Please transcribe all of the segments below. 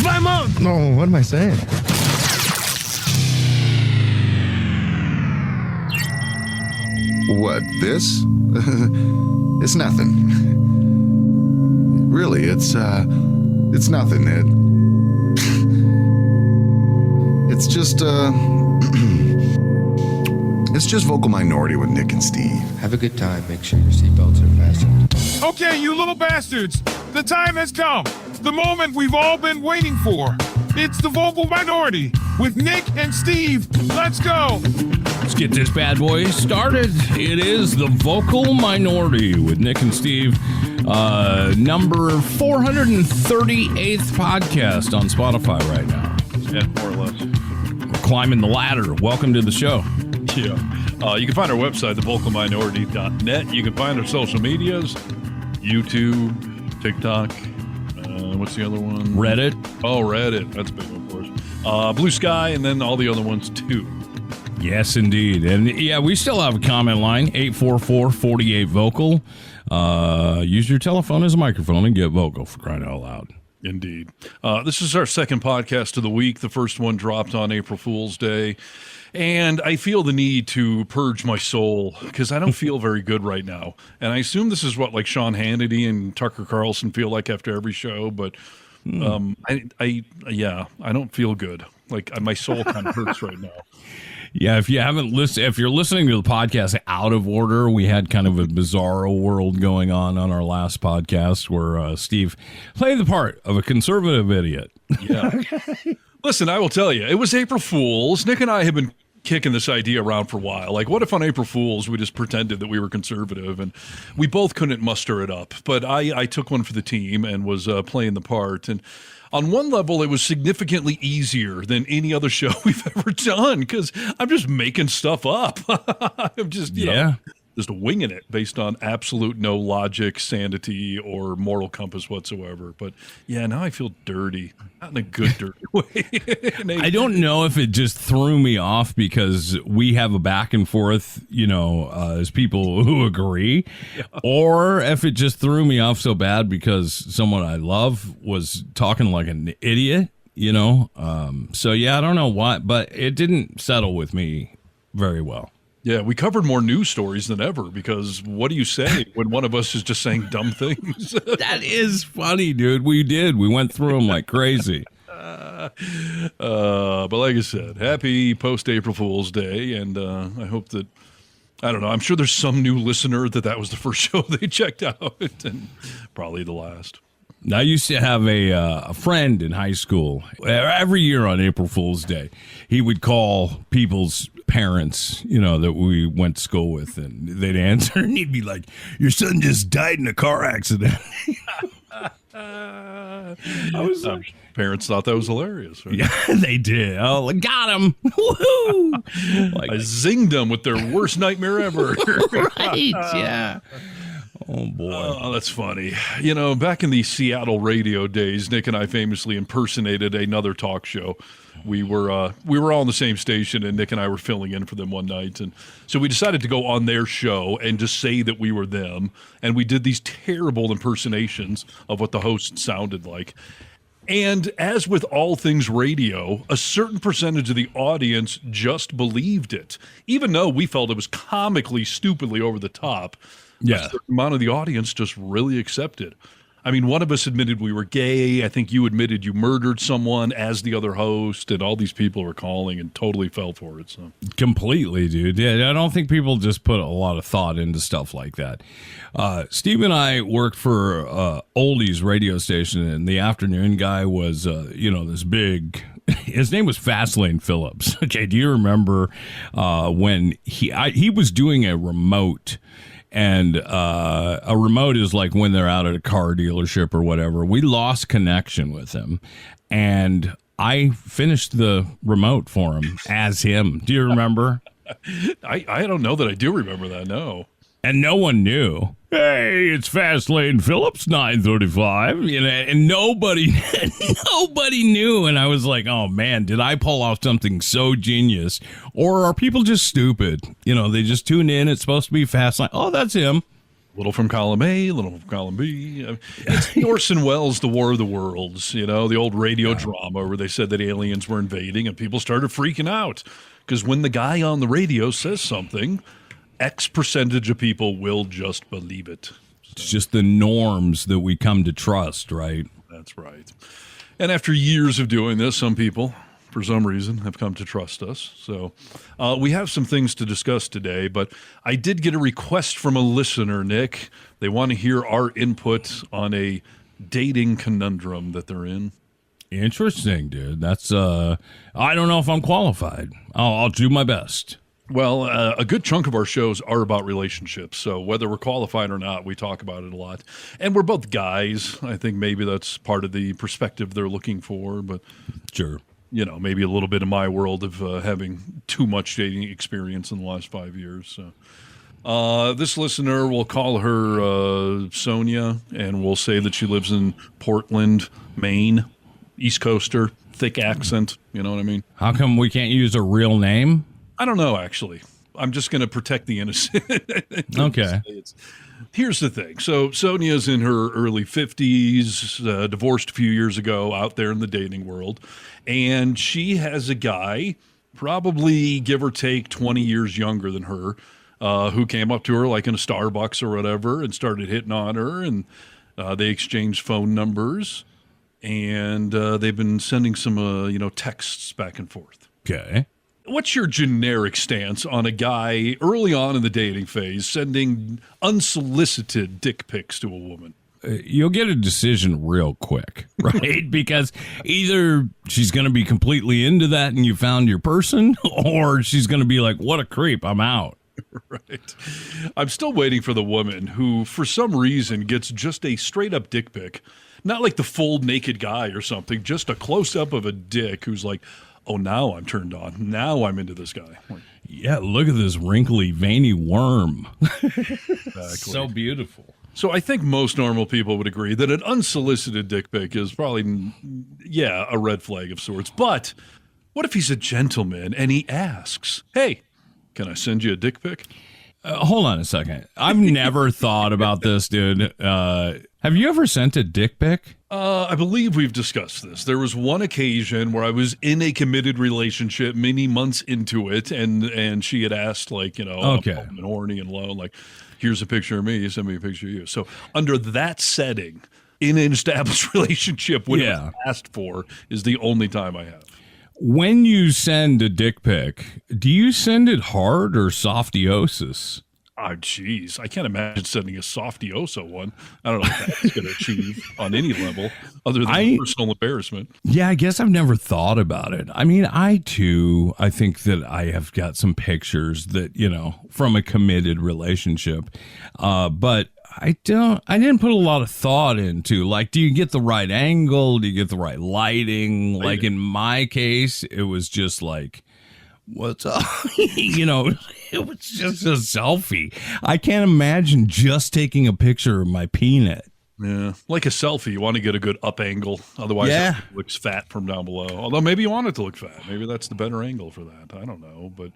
my mouth. No, what am I saying? What, this? It's nothing. Really, it's nothing, Ed. It's just, it's just Vocal Minority with Nick and Steve. Have a good time. Make sure your seatbelts are fastened. Okay, you little bastards. The time has come. The moment we've all been waiting for. It's the Vocal Minority with Nick and Steve. Let's go. Let's get this bad boy started. It is the Vocal Minority with Nick and Steve. Number 438th podcast on Spotify right now. Yeah, more or less. We're climbing the ladder. Welcome to the show. Yeah. You can find our website, thevocalminority.net. You can find our social medias, YouTube, TikTok. What's the other one? Reddit. Oh, Reddit. That's a big one for us. Blue Sky, and then all the other ones, too. Yes, indeed. And yeah, we still have a comment line, 844-48-VOCAL. Use your telephone as a microphone and get vocal, for crying out loud. Indeed. This is our second podcast of the week. The first one dropped on April Fool's Day. And I feel the need to purge my soul because I don't feel very good right now. And I assume this is what like Sean Hannity and Tucker Carlson feel like after every show. But I don't feel good. Like my soul kind of hurts right now. Yeah, if you're listening to the podcast out of order, we had kind of a bizarro world going on our last podcast where Steve played the part of a conservative idiot. Yeah. Listen, I will tell you, it was April Fool's. Nick and I have been kicking this idea around for a while. Like, what if on April Fool's we just pretended that we were conservative? And we both couldn't muster it up. But I took one for the team and was playing the part. And on one level, it was significantly easier than any other show we've ever done because I'm just making stuff up. I'm just, you know, just winging it based on absolute no logic, sanity, or moral compass whatsoever. But yeah, now I feel dirty. Not in a good dirty way. I don't know if it just threw me off because we have a back and forth, as people who agree, or if it just threw me off so bad because someone I love was talking like an idiot, So yeah, I don't know why, but it didn't settle with me very well. Yeah, we covered more news stories than ever because what do you say when one of us is just saying dumb things? That is funny, dude. We did. We went through them like crazy. But like I said, happy post-April Fool's Day, and I hope that, I don't know, I'm sure there's some new listener that was the first show they checked out, and probably the last. I used to have a friend in high school. Every year on April Fool's Day, he would call people's parents, that we went to school with, and they'd answer, and he'd be like, "Your son just died in a car accident." Parents thought that was hilarious. Right? Yeah, they did. Oh, got him! Woohoo! I zinged them with their worst nightmare ever. Right? Yeah. Oh, boy. Oh, that's funny. Back in the Seattle radio days, Nick and I famously impersonated another talk show. We were all on the same station, and Nick and I were filling in for them one night. And so we decided to go on their show and just say that we were them. And we did these terrible impersonations of what the host sounded like. And as with all things radio, a certain percentage of the audience just believed it, even though we felt it was comically, stupidly over the top. Yeah. A certain amount of the audience just really accepted. I mean, one of us admitted we were gay. I think you admitted you murdered someone as the other host, and all these people were calling and totally fell for it. So completely, dude. Yeah, I don't think people just put a lot of thought into stuff like that. Steve and I worked for Oddities radio station, and the afternoon guy was, this big. His name was Fastlane Phillips. Okay, do you remember when he was doing a remote? And a remote is like when they're out at a car dealership or whatever. We lost connection with him, and I finished the remote for him as him. Do you remember? I don't know that I do remember that, no. And no one knew. Hey, it's Fastlane Phillips, 935. And nobody knew. And I was like, oh, man, did I pull off something so genius? Or are people just stupid? They just tune in. It's supposed to be Fastlane. Oh, that's him. little from column A, a little from column B. It's Orson Welles' The War of the Worlds, the old radio drama where they said that aliens were invading and people started freaking out. Because when the guy on the radio says something, X percentage of people will just believe it. It's just the norms that we come to trust, right? That's right. And after years of doing this, some people, for some reason, have come to trust us. So we have some things to discuss today, but I did get a request from a listener, Nick. They want to hear our input on a dating conundrum that they're in. Interesting, dude. That's, I don't know if I'm qualified. I'll do my best. Well, a good chunk of our shows are about relationships. So whether we're qualified or not, we talk about it a lot. And we're both guys. I think maybe that's part of the perspective they're looking for. But sure, maybe a little bit of my world of having too much dating experience in the last 5 years. So this listener, we'll call her Sonia, and we'll say that she lives in Portland, Maine, East Coaster, thick accent. You know what I mean? How come we can't use a real name? I don't know, actually. I'm just going to protect the innocent. Okay. Here's the thing. So Sonia's in her early 50s, divorced a few years ago, out there in the dating world. And she has a guy, probably give or take 20 years younger than her, who came up to her like in a Starbucks or whatever and started hitting on her. And they exchanged phone numbers. And they've been sending some, texts back and forth. Okay. What's your generic stance on a guy early on in the dating phase sending unsolicited dick pics to a woman? You'll get a decision real quick, right? Because either she's going to be completely into that and you found your person, or she's going to be like, what a creep, I'm out. Right. I'm still waiting for the woman who, for some reason, gets just a straight-up dick pic. Not like the full naked guy or something, just a close-up of a dick who's like, oh, now I'm turned on. Now I'm into this guy. Yeah, look at this wrinkly, veiny worm. Exactly. So beautiful. So I think most normal people would agree that an unsolicited dick pic is probably, a red flag of sorts. But what if he's a gentleman and he asks, hey, can I send you a dick pic? Hold on a second. I've never thought about this, dude. Have you ever sent a dick pic? I believe we've discussed this. There was one occasion where I was in a committed relationship many months into it, and she had asked, okay, I'm horny and low, like, here's a picture of me, you send me a picture of you. So under that setting, in an established relationship, what it was asked for is the only time I have. When you send a dick pic, do you send it hard or softiosis? Oh, geez. I can't imagine sending a softioso one. I don't know what that's going to achieve on any level other than personal embarrassment. Yeah, I guess I've never thought about it. I mean, I think that I have got some pictures that, from a committed relationship. But I didn't put a lot of thought into, like, do you get the right angle? Do you get the right lighting? Like in my case, it was just like, what's up? It was just a selfie. I can't imagine just taking a picture of my peanut. Yeah, like a selfie. You want to get a good up angle. Otherwise, it looks fat from down below. Although maybe you want it to look fat. Maybe that's the better angle for that. I don't know. But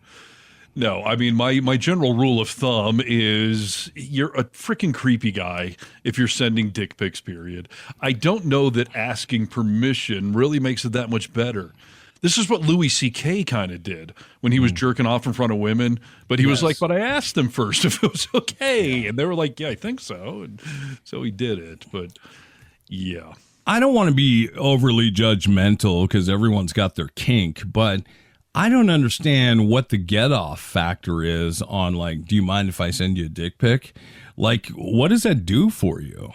no, I mean, my general rule of thumb is you're a freaking creepy guy if you're sending dick pics, period. I don't know that asking permission really makes it that much better. This is what Louis C.K. kind of did when he was jerking off in front of women. But he was like, but I asked them first if it was okay. And they were like, yeah, I think so. And so he did it. But yeah. I don't want to be overly judgmental because everyone's got their kink, but I don't understand what the get off factor is on, like, do you mind if I send you a dick pic? Like, what does that do for you?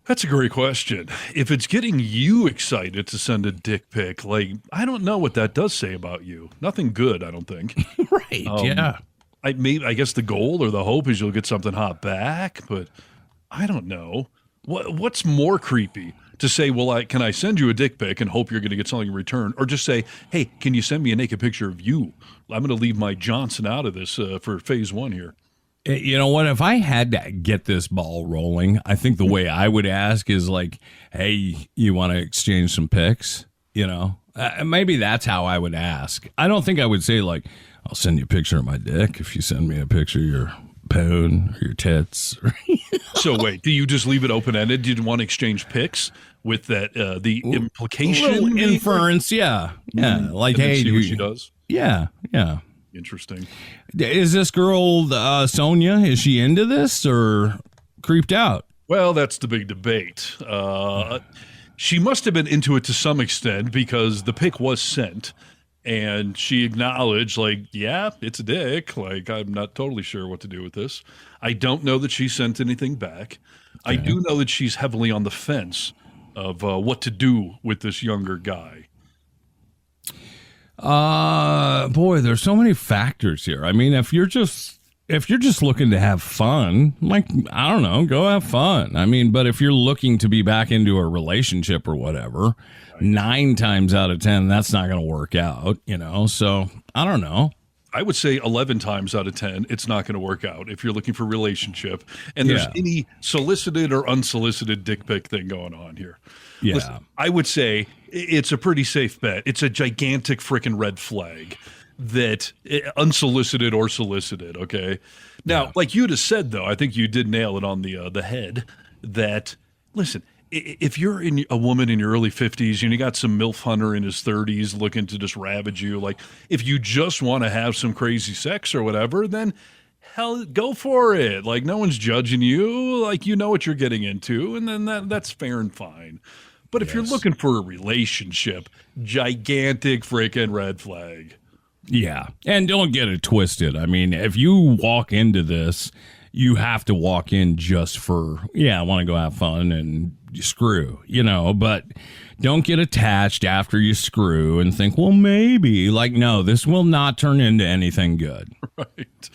That's a great question. If it's getting you excited to send a dick pic, like, I don't know what that does say about you. Nothing good, I don't think. Right, yeah. I guess the goal or the hope is you'll get something hot back, but I don't know. What's more creepy? To say, well, can I send you a dick pic and hope you're going to get something in return? Or just say, hey, can you send me a naked picture of you? I'm going to leave my Johnson out of this for phase one here. You know what? If I had to get this ball rolling, I think the way I would ask is like, hey, you want to exchange some pics? Maybe that's how I would ask. I don't think I would say, like, I'll send you a picture of my dick if you send me a picture of your poon or your tits. So wait, do you just leave it open ended? Do you want to exchange pics with that the implication, inference? Yeah. Like, and then hey, see what she does. Yeah. Interesting. Is this girl Sonia? Is she into this or creeped out? Well, that's the big debate. She must have been into it to some extent because the pic was sent. And she acknowledged, like, yeah, it's a dick. Like, I'm not totally sure what to do with this. I don't know that she sent anything back. Okay. I do know that she's heavily on the fence of what to do with this younger guy. Boy, there's so many factors here. I mean, if you're just looking to have fun, like, I don't know, go have fun. I mean, but if you're looking to be back into a relationship or whatever, 9 times out of 10, that's not going to work out, So I don't know. I would say 11 times out of 10, it's not going to work out if you're looking for a relationship and there's any solicited or unsolicited dick pic thing going on here. Yeah. Listen, I would say it's a pretty safe bet. It's a gigantic freaking red flag that unsolicited or solicited. Okay. Now, like you just said, though, I think you did nail it on the head that, listen, if you're a woman in your early 50s and you got some MILF hunter in his 30s looking to just ravage you, like if you just want to have some crazy sex or whatever, then hell, go for it. Like no one's judging you. Like you know what you're getting into, and then that's fair and fine. But if you're looking for a relationship, gigantic freaking red flag. Yeah. And don't get it twisted. I mean, if you walk into this, you have to walk in just for, I want to go have fun and screw, but don't get attached after you screw and think, well, maybe. Like, no, this will not turn into anything good. Right.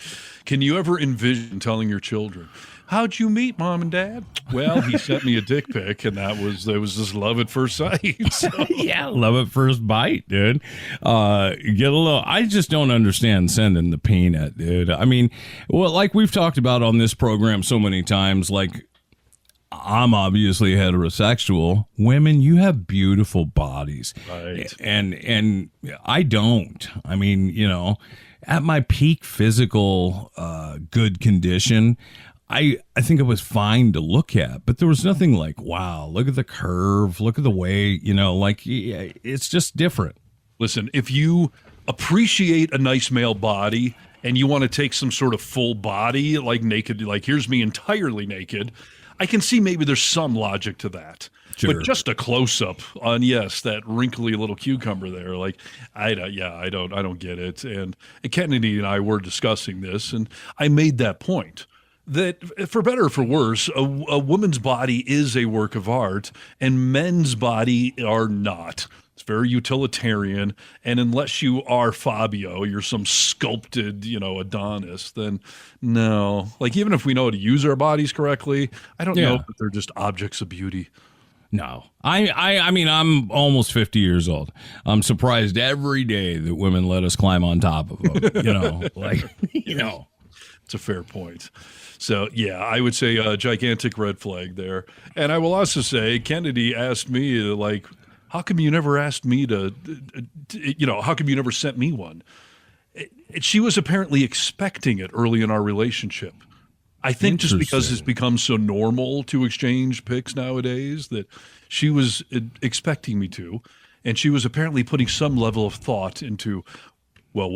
Can you ever envision telling your children, how'd you meet Mom and Dad? Well, he sent me a dick pic, and it was just love at first sight. So. Yeah, love at first bite, dude. I just don't understand sending the peanut, dude. I mean, well, like we've talked about on this program so many times, like I'm obviously heterosexual. Women, you have beautiful bodies. Right. And I don't. I mean, at my peak physical good condition, I think it was fine to look at, but there was nothing like, wow, look at the curve, look at the way, it's just different. Listen, if you appreciate a nice male body and you want to take some sort of full body, like naked, like here's me entirely naked, I can see maybe there's some logic to that. Sure. But just a close up on that wrinkly little cucumber there, like I don't get it. And Kennedy and I were discussing this, and I made that point that for better or for worse, a woman's body is a work of art, and men's body are not. It's very utilitarian, and unless you are Fabio, you're some sculpted, Adonis, then no. Like, even if we know how to use our bodies correctly, I don't know that they're just objects of beauty. No. I mean, I'm almost 50 years old. I'm surprised every day that women let us climb on top of them, It's a fair point. So, I would say a gigantic red flag there. And I will also say, Kennedy asked me, like, how come you never asked me how come you never sent me one? She was apparently expecting it early in our relationship. I think just because it's become so normal to exchange pics nowadays that she was expecting me to. And she was apparently putting some level of thought into, well,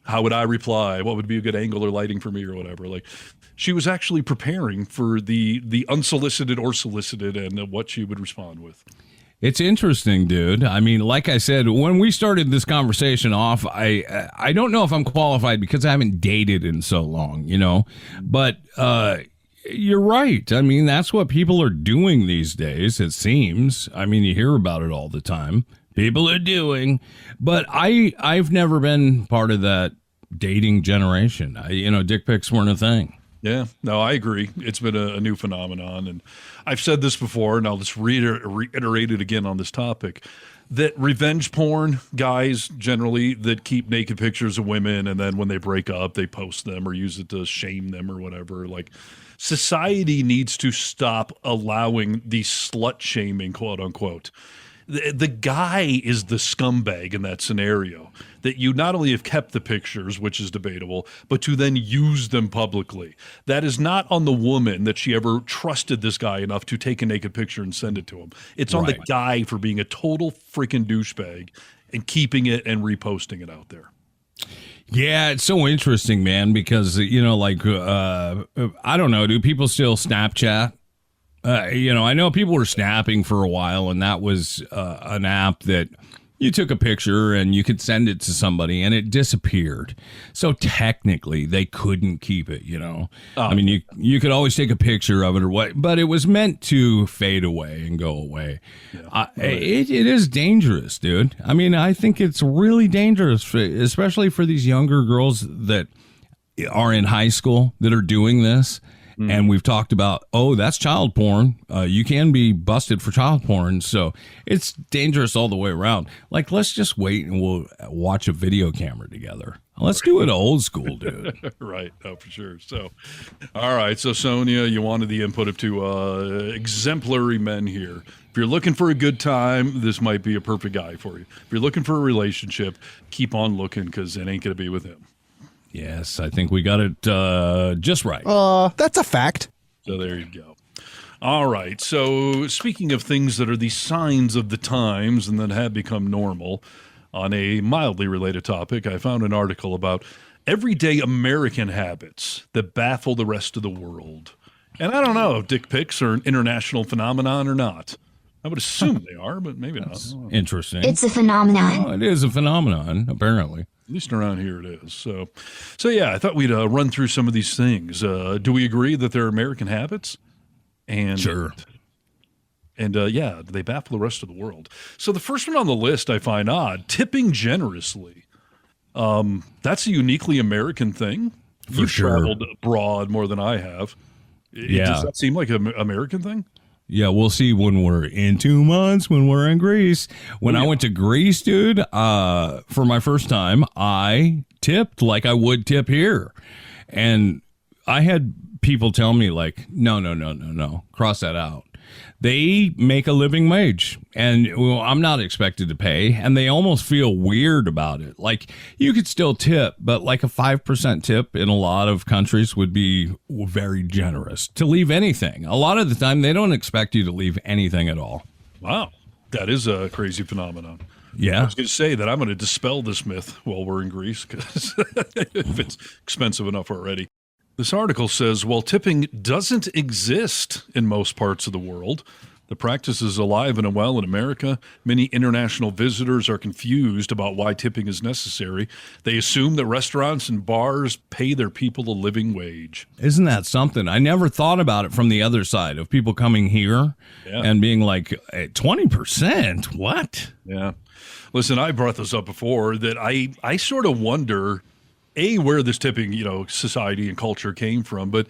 how would I reply? What would be a good angle or lighting for me or whatever? Like, she was actually preparing for the unsolicited or solicited and what she would respond with. It's interesting, dude. I mean, like I said, when we started this conversation off, I don't know if I'm qualified because I haven't dated in so long, but you're right. I mean, that's what people are doing these days, it seems. I mean, you hear about it all the time. People are doing, but I've never been part of that dating generation. Dick pics weren't a thing. Yeah, no, I agree. It's been a new phenomenon, and I've said this before, and I'll just reiterate it again on this topic, that revenge porn guys generally that keep naked pictures of women, and then when they break up, they post them or use it to shame them or whatever. Like, society needs to stop allowing the slut shaming, quote unquote. The guy is the scumbag in that scenario, that you not only have kept the pictures, which is debatable, but to then use them publicly. That is not on the woman that she ever trusted this guy enough to take a naked picture and send it to him. It's on the guy for being a total freaking douchebag and keeping it and reposting it out there. Yeah, it's so interesting, man, because, you know, like, I don't know, do people still Snapchat? You know, I know people were snapping for a while, and that was an app that you took a picture and you could send it to somebody and it disappeared. So technically they couldn't keep it, you know. I mean, you could always take a picture of it or what, but it was meant to fade away and go away. Yeah. It is dangerous, dude. I mean, I think it's really dangerous, especially for these younger girls that are in high school that are doing this. And we've talked about, that's child porn. You can be busted for child porn. So it's dangerous all the way around. Like, let's just wait and we'll watch a video camera together. Let's do it old school, dude. Right. Oh, for sure. So, all right. So, Sonia, you wanted the input of two exemplary men here. If you're looking for a good time, this might be a perfect guy for you. If you're looking for a relationship, keep on looking because it ain't going to be with him. Yes, I think we got it just right. That's a fact. So there you go. All right. So speaking of things that are the signs of the times and that have become normal, on a mildly related topic, I found an article about everyday American habits that baffle the rest of the world. And I don't know if dick pics are an international phenomenon or not. I would assume they are, but maybe not. Interesting. It's a phenomenon. Oh, it is a phenomenon, apparently. At least around here it is. So yeah, I thought we'd run through some of these things. Do we agree that they're American habits? And sure. And yeah, they baffle the rest of the world. So the first one on the list I find odd: tipping generously. That's a uniquely American thing. You've traveled abroad more than I have. Does that seem like an American thing? Yeah, we'll see when we're in 2 months, when we're in Greece. When I went to Greece, dude, for my first time, I tipped like I would tip here. And I had people tell me, like, no, cross that out. They make a living wage, and I'm not expected to pay, and they almost feel weird about it. Like, you could still tip, but like a 5% tip in a lot of countries would be very generous to leave anything. A lot of the time, they don't expect you to leave anything at all. Wow. That is a crazy phenomenon. Yeah. I was going to say that I'm going to dispel this myth while we're in Greece, because if it's expensive enough already. This article says, while tipping doesn't exist in most parts of the world, the practice is alive and well in America. Many international visitors are confused about why tipping is necessary. They assume that restaurants and bars pay their people a living wage. Isn't that something? I never thought about it from the other side of people coming here and being like, 20%? What? Yeah. Listen, I brought this up before that I sort of wonder where this tipping, society and culture came from, but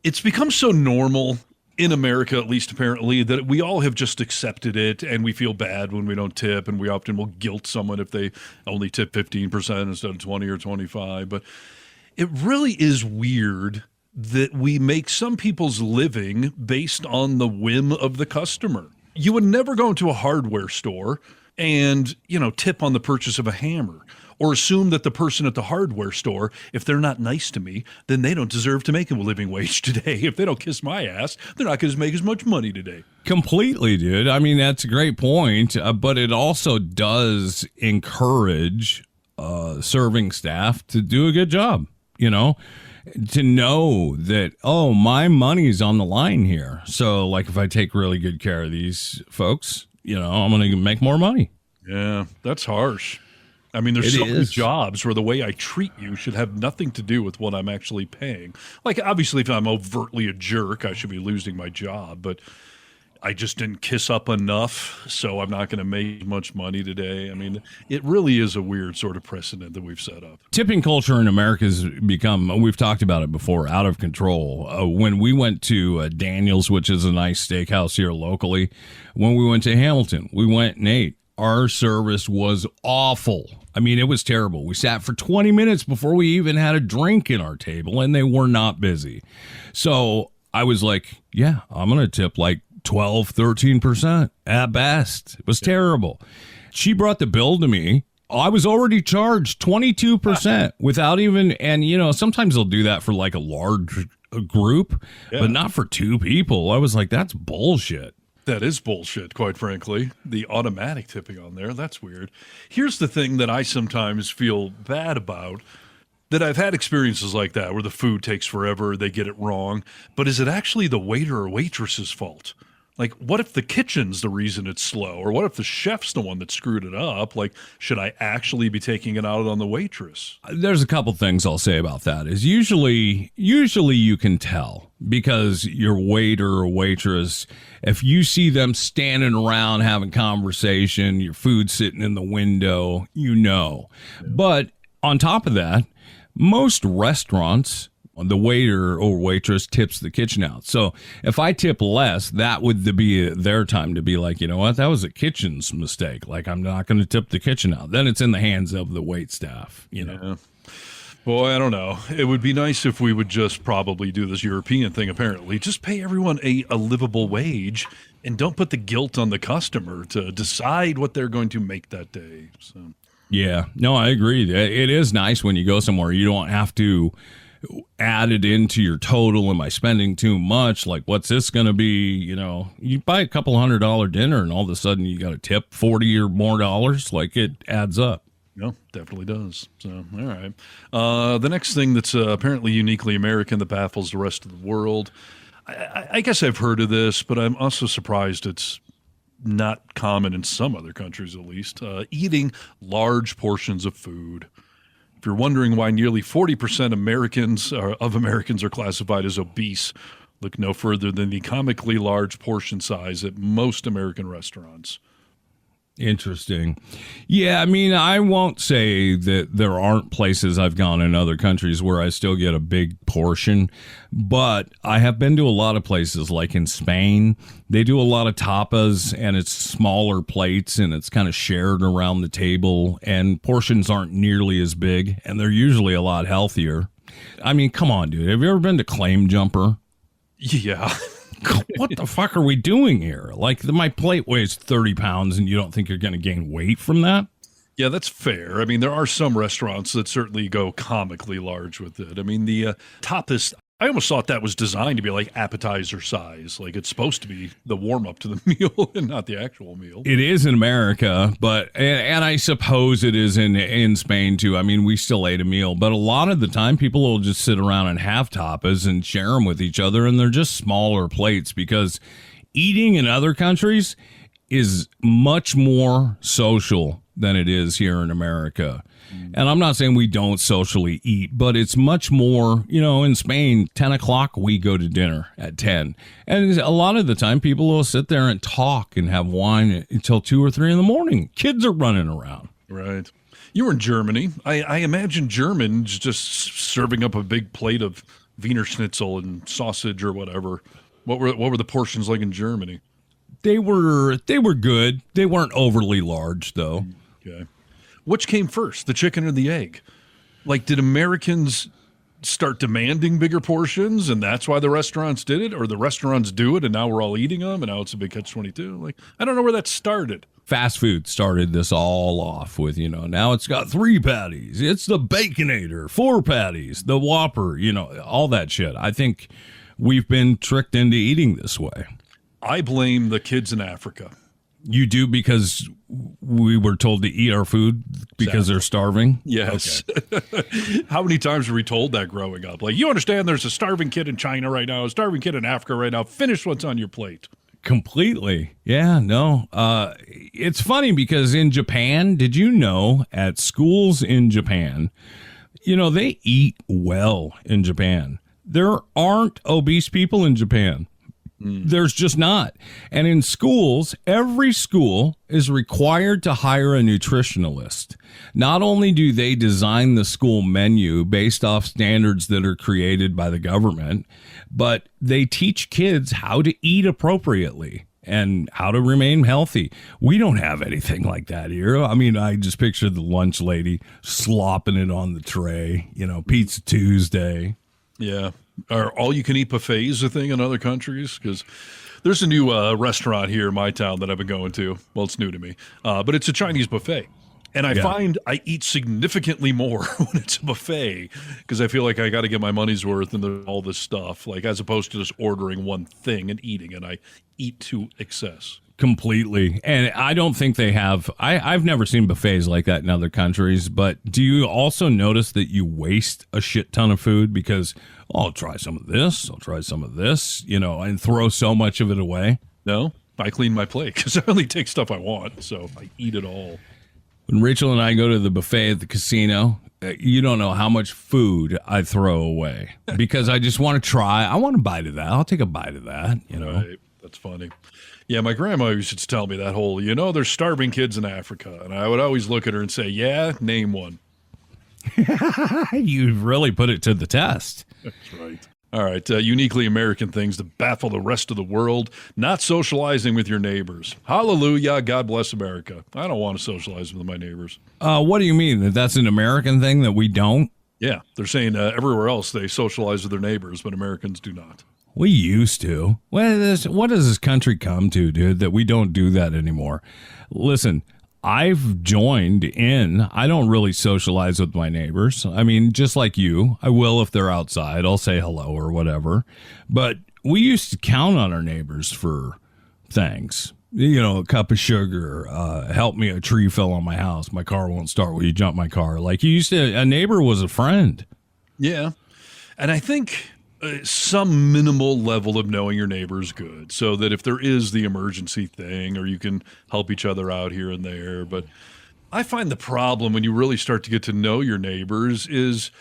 it's become so normal in America, at least apparently, that we all have just accepted it, and we feel bad when we don't tip, and we often will guilt someone if they only tip 15% instead of 20 or 25. But it really is weird that we make some people's living based on the whim of the customer. You would never go into a hardware store and, tip on the purchase of a hammer, or assume that the person at the hardware store, if they're not nice to me, then they don't deserve to make a living wage today. If they don't kiss my ass, they're not going to make as much money today. Completely, dude. I mean, that's a great point, but it also does encourage serving staff to do a good job, to know that, my money's on the line here. So, like, if I take really good care of these folks, I'm going to make more money. Yeah, that's harsh. I mean, there's so many jobs where the way I treat you should have nothing to do with what I'm actually paying. Like, obviously, if I'm overtly a jerk, I should be losing my job. But I just didn't kiss up enough, so I'm not going to make much money today. I mean, it really is a weird sort of precedent that we've set up. Tipping culture in America has become, we've talked about it before, out of control. When we went to Daniel's, which is a nice steakhouse here locally, when we went to Hamilton, we went and ate. Our service was awful. I mean, it was terrible. We sat for 20 minutes before we even had a drink in our table, and they were not busy. So I was like, yeah, I'm going to tip like 12, 13% at best. It was terrible. She brought the bill to me. I was already charged 22% without even, and sometimes they'll do that for like a large group, but not for two people. I was like, that's bullshit. That is bullshit, quite frankly. The automatic tipping on there, that's weird. Here's the thing that I sometimes feel bad about, that I've had experiences like that where the food takes forever, they get it wrong, but is it actually the waiter or waitress's fault? Like, what if the kitchen's the reason it's slow? Or what if the chef's the one that screwed it up? Like, should I actually be taking it out on the waitress? There's a couple things I'll say about that. Is usually you can tell because your waiter or waitress, if you see them standing around having conversation, your food sitting in the window, But on top of that, most restaurants, the waiter or waitress tips the kitchen out. So if I tip less, that would be their time to be like, you know what, that was a kitchen's mistake. Like, I'm not going to tip the kitchen out. Then it's in the hands of the waitstaff, Yeah. Boy, I don't know. It would be nice if we would just probably do this European thing, apparently. Just pay everyone a livable wage and don't put the guilt on the customer to decide what they're going to make that day. So. Yeah, no, I agree. It is nice when you go somewhere. You don't have to add it into your total. Am I spending too much? Like, what's this going to be? You buy a couple $100 dinner and all of a sudden you got to tip $40 or more dollars. Like, it adds up. No, definitely does. So, all right. The next thing that's apparently uniquely American that baffles the rest of the world. I guess I've heard of this, but I'm also surprised it's not common in some other countries, at least. Eating large portions of food. If you're wondering why nearly 40% of Americans are classified as obese, look no further than the comically large portion size at most American restaurants. Interesting. Yeah, I mean, I won't say that there aren't places I've gone in other countries where I still get a big portion, but I have been to a lot of places, like in Spain. They do a lot of tapas, and it's smaller plates, and it's kind of shared around the table, and portions aren't nearly as big, and they're usually a lot healthier. I mean, come on, dude. Have you ever been to Claim Jumper? Yeah. What the fuck are we doing here? Like, my plate weighs 30 pounds and you don't think you're going to gain weight from that? Yeah, that's fair. I mean, there are some restaurants that certainly go comically large with it. I mean, the tapas, I almost thought that was designed to be like appetizer size. Like, it's supposed to be the warm-up to the meal and not the actual meal. It is in America, but and I suppose it is in Spain too. I mean, we still ate a meal, but a lot of the time people will just sit around and have tapas and share them with each other, and they're just smaller plates because eating in other countries is much more social than it is here in America. And I'm not saying we don't socially eat, but it's much more, in Spain, 10 o'clock, we go to dinner at 10. And a lot of the time, people will sit there and talk and have wine until 2 or 3 in the morning. Kids are running around. Right. You were in Germany. I imagine Germans just serving up a big plate of Wiener Schnitzel and sausage or whatever. What were the portions like in Germany? They were good. They weren't overly large, though. Okay. Which came first, the chicken or the egg? Like, did Americans start demanding bigger portions, and that's why the restaurants did it? Or the restaurants do it, and now we're all eating them, and now it's a big catch-22? Like, I don't know where that started. Fast food started this all off with, now it's got 3 patties. It's the Baconator, 4 patties, the Whopper, all that shit. I think we've been tricked into eating this way. I blame the kids in Africa. You do, because we were told to eat our food because they're starving? Yes. Okay. How many times were we told that growing up? Like, you understand there's a starving kid in China right now, a starving kid in Africa right now. Finish what's on your plate. Completely. Yeah, no. It's funny because in Japan, did you know at schools in Japan, they eat well in Japan. There aren't obese people in Japan. There's just not. And in schools, every school is required to hire a nutritionalist. Not only do they design the school menu based off standards that are created by the government, but they teach kids how to eat appropriately and how to remain healthy. We don't have anything like that here. I mean, I just picture the lunch lady slopping it on the tray, Pizza Tuesday. Yeah. Are all-you-can-eat buffets a thing in other countries? Because There's a new restaurant here in my town that I've been going to. Well, it's new to me, but it's a Chinese buffet. And I find I eat significantly more when it's a buffet because I feel like I got to get my money's worth and there's all this stuff, like as opposed to just ordering one thing and eating, and I eat to excess. Completely. And I don't think they have, I've never seen buffets like that in other countries, but do you also notice that you waste a shit ton of food because, oh, I'll try some of this, I'll try some of this, and throw so much of it away? No, I clean my plate because I only take stuff I want, so I eat it all. When Rachel and I go to the buffet at the casino, you don't know how much food I throw away because I just want to try. I want a bite of that. I'll take a bite of that, Right. That's funny. Yeah, my grandma used to tell me that whole, there's starving kids in Africa. And I would always look at her and say, yeah, name one. You've really put it to the test. That's right. All right, uniquely American things to baffle the rest of the world. Not socializing with your neighbors. Hallelujah, God bless America. I don't want to socialize with my neighbors. What do you mean? That's an American thing that we don't? Yeah, they're saying everywhere else they socialize with their neighbors, but Americans do not. We used to. What does this country come to, dude, that we don't do that anymore? Listen, I've joined in. I don't really socialize with my neighbors. I mean, just like you, I will if they're outside. I'll say hello or whatever. But we used to count on our neighbors for things. A cup of sugar, help me, a tree fell on my house. My car won't start. Will you jump my car? Like a neighbor was a friend. Yeah. And I think some minimal level of knowing your neighbor is good, so that if there is the emergency thing, or you can help each other out here and there. But I find the problem when you really start to get to know your neighbors is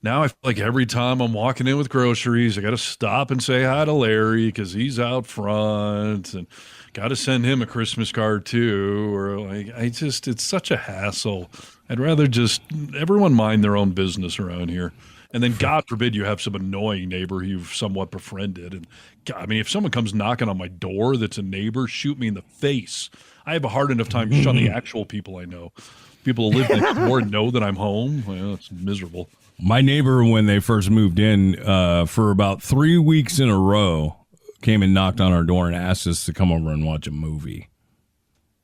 now I feel like every time I'm walking in with groceries, I got to stop and say hi to Larry because he's out front, and got to send him a Christmas card too. Or like, it's such a hassle. I'd rather just everyone mind their own business around here. And then, God forbid, you have some annoying neighbor you've somewhat befriended. And God, I mean, if someone comes knocking on my door that's a neighbor, shoot me in the face. I have a hard enough time shunning actual people I know. People who live next door know that I'm home. Well, it's miserable. My neighbor, when they first moved in, for about 3 weeks in a row, came and knocked on our door and asked us to come over and watch a movie.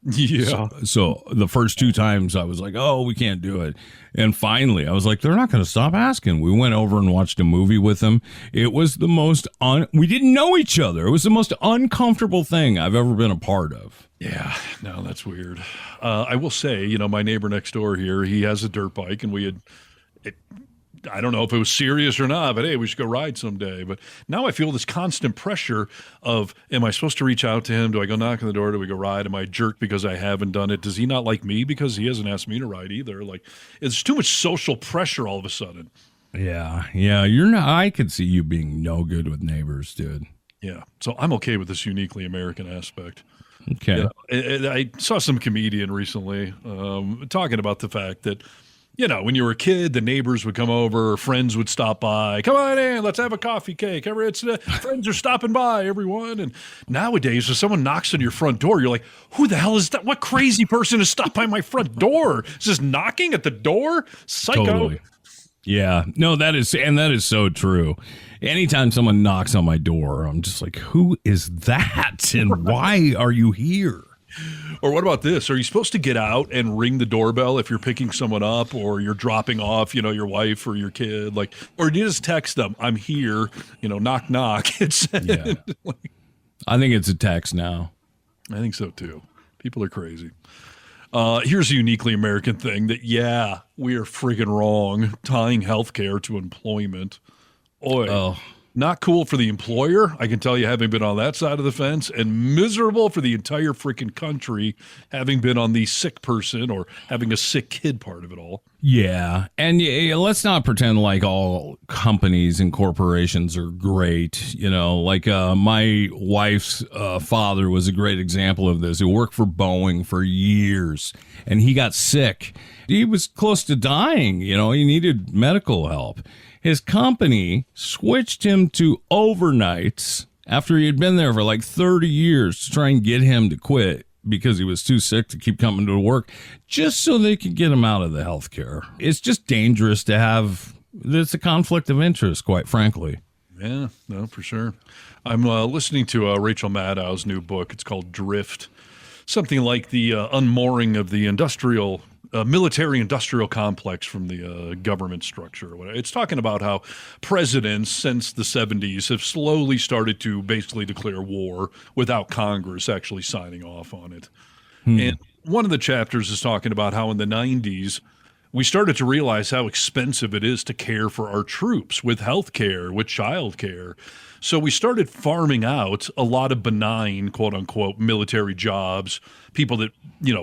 Yeah. So the first 2 times I was like, oh, we can't do it. And finally I was like, they're not going to stop asking. We went over and watched a movie with them. It was the most, we didn't know each other. It was the most uncomfortable thing I've ever been a part of. Yeah, no, that's weird. I will say, my neighbor next door here, he has a dirt bike, and I don't know if it was serious or not, but hey, we should go ride someday. But now I feel this constant pressure of, am I supposed to reach out to him? Do I go knock on the door? Do we go ride? Am I a jerk because I haven't done it? Does he not like me because he hasn't asked me to ride either? Like, it's too much social pressure all of a sudden. Yeah, you're not. I could see you being no good with neighbors, dude. Yeah, so I'm okay with this uniquely American aspect. Okay. I saw some comedian recently talking about the fact that, when you were a kid, the neighbors would come over, friends would stop by. Come on in, let's have a coffee cake. Friends are stopping by, everyone. And nowadays, if someone knocks on your front door, you're like, who the hell is that? What crazy person has stopped by my front door? Is this knocking at the door? Psycho. Totally. Yeah, no, that is so true. Anytime someone knocks on my door, I'm just like, who is that? And why are you here? Or what about this? Are you supposed to get out and ring the doorbell if you're picking someone up or you're dropping off, your wife or your kid? Like, or do you just text them, I'm here, knock, knock. I think it's a text now. I think so too. People are crazy. Here's a uniquely American thing that, we are friggin' wrong, tying healthcare to employment. Not cool for the employer, I can tell you, having been on that side of the fence, and miserable for the entire freaking country, having been on the sick person or having a sick kid part of it all. Yeah, and let's not pretend like all companies and corporations are great. My wife's father was a great example of this. He worked for Boeing for years, and he got sick. He was close to dying. He needed medical help. His company switched him to overnights after he had been there for like 30 years to try and get him to quit because he was too sick to keep coming to work, just so they could get him out of the healthcare. It's just dangerous to have. It's a conflict of interest, quite frankly. Yeah, no, for sure. I'm listening to Rachel Maddow's new book. It's called Drift. Something like the unmooring of the military-industrial complex from the government structure. Or whatever. It's talking about how presidents since the 70s have slowly started to basically declare war without Congress actually signing off on it. And one of the chapters is talking about how in the 90s, we started to realize how expensive it is to care for our troops with health care, with child care. So we started farming out a lot of benign, quote unquote, military jobs, people that,